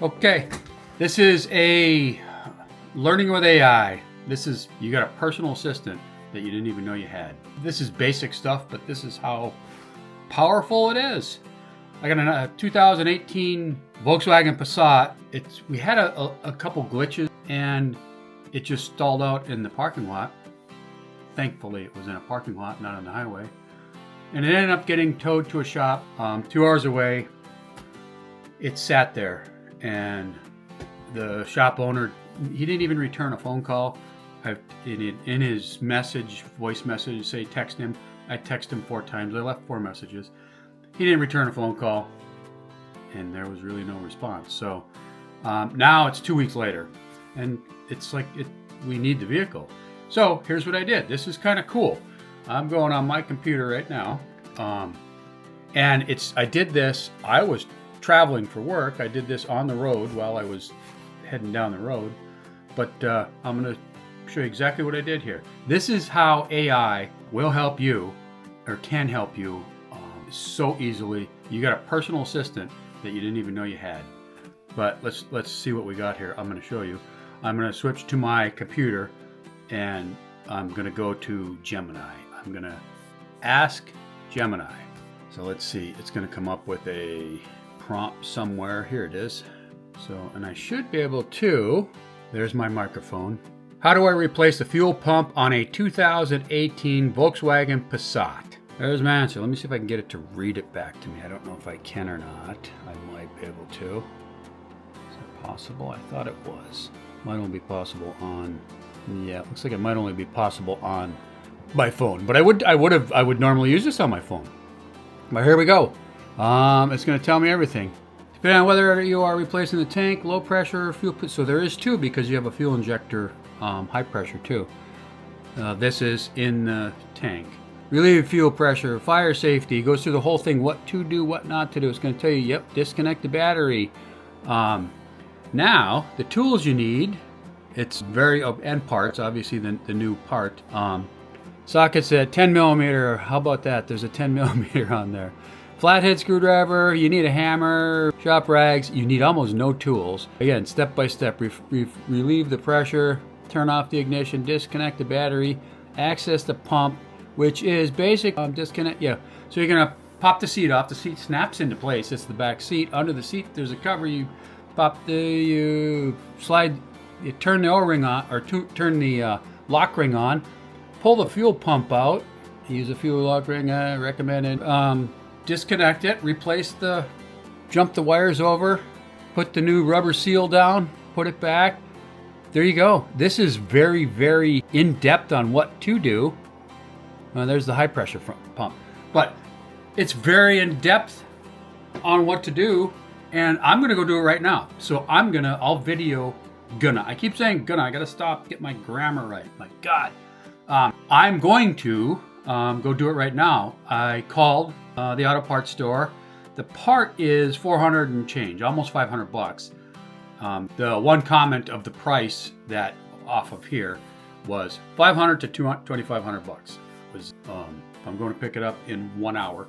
Okay, this is a learning with AI. You got a personal assistant that you didn't even know you had. This is basic stuff, but this is how powerful it is. I got a 2018 Volkswagen Passat. We had a couple glitches and it just stalled out in the parking lot. Thankfully, it was in a parking lot, not on the highway. And it ended up getting towed to a shop 2 hours away. It sat there, and the shop owner, he didn't even return a phone call. In his voice message, say text him. I texted him 4 times. I left 4 messages. He didn't return a phone call, and there was really no response. So now it's 2 weeks later, and it's like we need the vehicle. So here's what I did. This is kind of cool. I'm going on my computer right now, and I did this. I was traveling for work. I did this on the road while I was heading down the road, but I'm going to show you exactly what I did here. This is how AI will help you, or can help you, so easily. You got a personal assistant that you didn't even know you had. But let's see what we got here. I'm going to show you. I'm going to switch to my computer, and I'm going to go to Gemini. I'm going to ask Gemini. So let's see. It's going to come up with a prompt somewhere. Here it is. So, and I should be able to, there's my microphone. How do I replace the fuel pump on a 2018 Volkswagen Passat? There's my answer. Let me see if I can get it to read it back to me. I don't know if I can or not. I might be able to. Is that possible? I thought it was. Might only be possible on, yeah, it looks like it might only be possible on my phone. But I would normally use this on my phone. But here we go. It's going to tell me everything. Depending on whether you are replacing the tank, low pressure, fuel. So there is 2 because you have a fuel injector, high pressure too. This is in the tank. Relieve fuel pressure, fire safety. Goes through the whole thing. What to do, what not to do. It's going to tell you, yep, disconnect the battery. Now, the tools you need, it's and parts, obviously the new part. Sockets at 10 millimeter. How about that? There's a 10 millimeter on there. Flathead screwdriver. You need a hammer. Shop rags. You need almost no tools. Again, step by step. Relieve the pressure. Turn off the ignition. Disconnect the battery. Access the pump, which is basic. Disconnect. Yeah. So you're gonna pop the seat off. The seat snaps into place. It's the back seat. Under the seat, there's a cover. You you slide. You turn the O-ring on, or turn the lock ring on. Pull the fuel pump out. Use a fuel lock ring recommended. Disconnect it. Jump the wires over. Put the new rubber seal down. Put it back. There you go. This is very, very in-depth on what to do. There's the high pressure pump. But it's very in-depth on what to do. And I'm going to go do it right now. So I'll video gonna. I keep saying gonna. I got to stop, get my grammar right. My God. I'm going to go do it right now. I called the auto parts store. The part is $400 and change, almost $500. The one comment of the price that off of here was $500 to $2,500. I'm going to pick it up in 1 hour,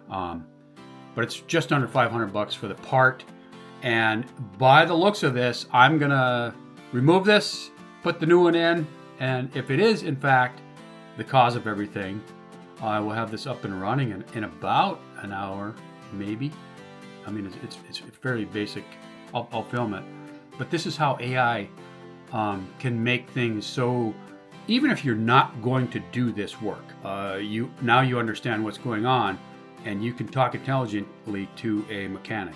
but it's just under $500 for the part. And by the looks of this, I'm gonna remove this, put the new one in, and if it is in fact the cause of everything, I will have this up and running in about an hour, maybe. I mean, it's fairly basic. I'll film it, but this is how AI can make things so. Even if you're not going to do this work, you understand what's going on, and you can talk intelligently to a mechanic.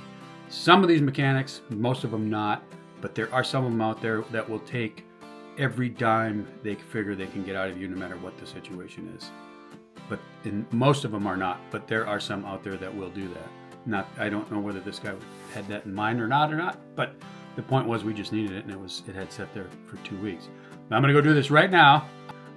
Some of these mechanics, most of them not, but there are some of them out there that will take every dime they figure they can get out of you, no matter what the situation is. But most of them are not. But there are some out there that will do that. I don't know whether this guy had that in mind or not. But the point was, we just needed it, and it had sat there for 2 weeks. Now, I'm going to go do this right now.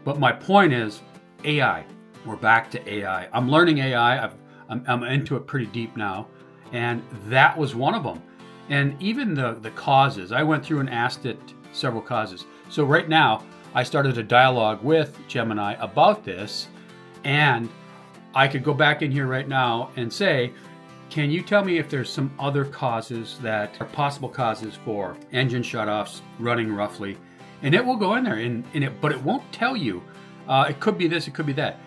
But my point is AI. We're back to AI. I'm learning AI. I'm into it pretty deep now. And that was one of them. And even the causes, I went through and asked it several causes. So right now, I started a dialogue with Gemini about this, and I could go back in here right now and say, can you tell me if there's some other causes that are possible causes for engine shutoffs running roughly? And it will go in there, but it won't tell you. It could be this, it could be that.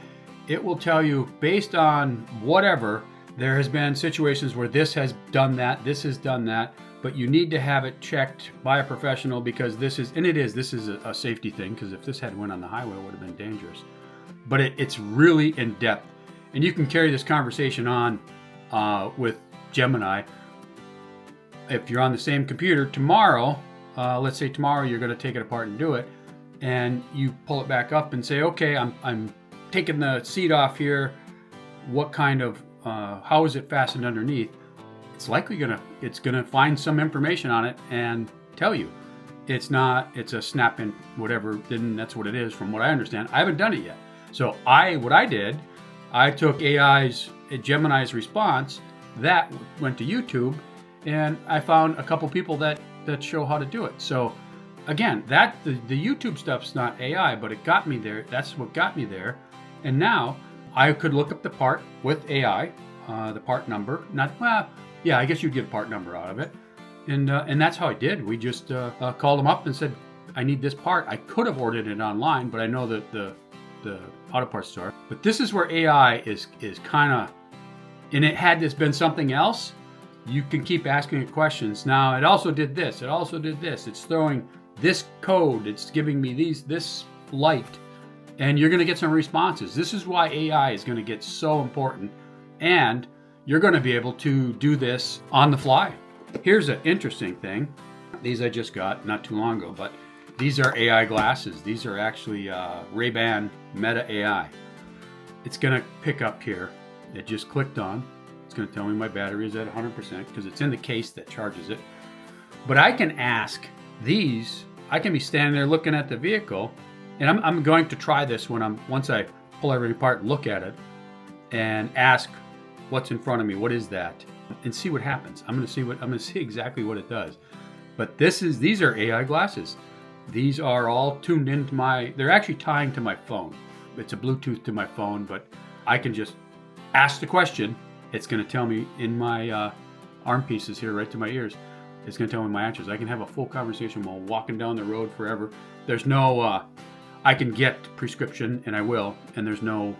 It will tell you based on whatever. There has been situations where this has done that, this has done that, but you need to have it checked by a professional because this is a safety thing, because if this had went on the highway, it would have been dangerous. But it's really in depth, and you can carry this conversation on with Gemini. If you're on the same computer tomorrow, let's say tomorrow you're going to take it apart and do it, and you pull it back up and say, okay, I'm taking the seat off here. What kind of how is it fastened underneath? It's likely it's gonna find some information on it and tell you. It's a snap in whatever, then that's what it is from what I understand. I haven't done it yet. So what I did, I took Gemini's response, that went to YouTube, and I found a couple people that show how to do it. So again, the YouTube stuff's not AI, but it got me there. That's what got me there. And now I could look up the part with AI, the part number. I guess you'd get a part number out of it. And that's how I did. We just called them up and said, I need this part. I could have ordered it online, but I know that the auto parts store. But this is where AI is kind of, and had this been something else, you can keep asking it questions. Now, it also did this. It also did this. It's throwing this code. It's giving me this light. And you're going to get some responses. This is why AI is going to get so important. And you're going to be able to do this on the fly. Here's an interesting thing. These I just got not too long ago, but these are AI glasses. These are actually Ray-Ban Meta AI. It's going to pick up here. It just clicked on. It's going to tell me my battery is at 100% because it's in the case that charges it. But I can ask these. I can be standing there looking at the vehicle. And I'm going to try this once I pull everything apart and look at it and ask what's in front of me, what is that, and see what happens. I'm going to see exactly what it does. But these are AI glasses. These are all tuned into they're actually tying to my phone. It's a Bluetooth to my phone, but I can just ask the question. It's going to tell me in my arm pieces here, right to my ears. It's going to tell me my answers. I can have a full conversation while walking down the road forever. There's no I can get prescription, and I will, and there's no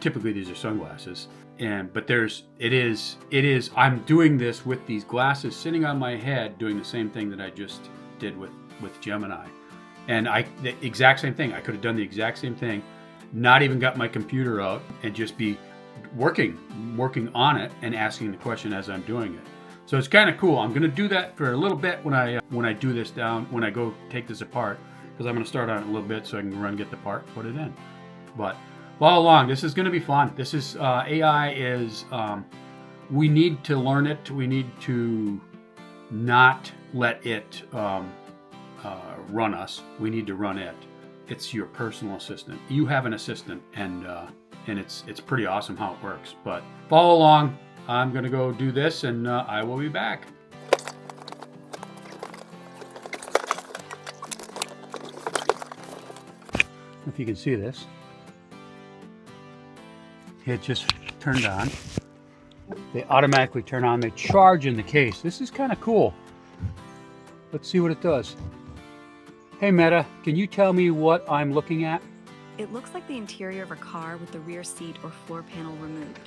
typically these are sunglasses, but it is I'm doing this with these glasses sitting on my head, doing the same thing that I just did with Gemini. And the exact same thing. I could have done the exact same thing, not even got my computer out, and just be working on it and asking the question as I'm doing it. So it's kind of cool. I'm going to do that for a little bit when I do this when I go take this apart, because I'm going to start on it a little bit so I can run, get the part, put it in. But follow along. This is going to be fun. This is AI is. We need to learn it. We need to not let it run us. We need to run it. It's your personal assistant. You have an assistant, and it's pretty awesome how it works. But follow along. I'm going to go do this, and I will be back. If you can see this, it just turned on. They automatically turn on. They charge in the case. This is kind of cool. Let's see what it does. Hey Meta, can you tell me what I'm looking at? It looks like the interior of a car with the rear seat or floor panel removed.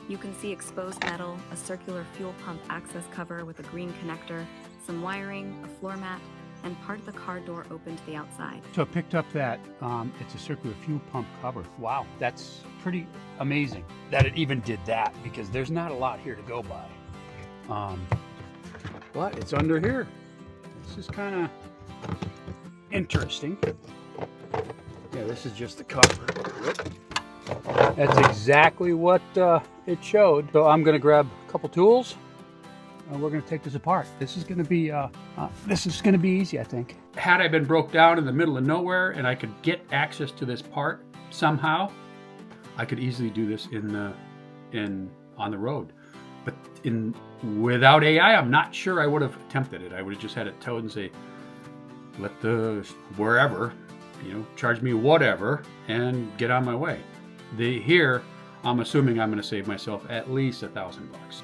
You can see exposed metal, a circular fuel pump access cover with a green connector, some wiring, a floor mat, and part of the car door open to the outside. So I picked up that it's a circular fuel pump cover. Wow, that's pretty amazing that it even did that, because there's not a lot here to go by. But it's under here. This is kind of interesting. Yeah, this is just the cover. That's exactly what it showed. So I'm going to grab a couple tools, and we're going to take this apart. This is going to be easy, I think. Had I been broke down in the middle of nowhere and I could get access to this part somehow, I could easily do this on the road. But without AI, I'm not sure I would have attempted it. I would have just had it towed and say, let the wherever, charge me whatever, and get on my way. Here, I'm assuming I'm going to save myself at least $1,000.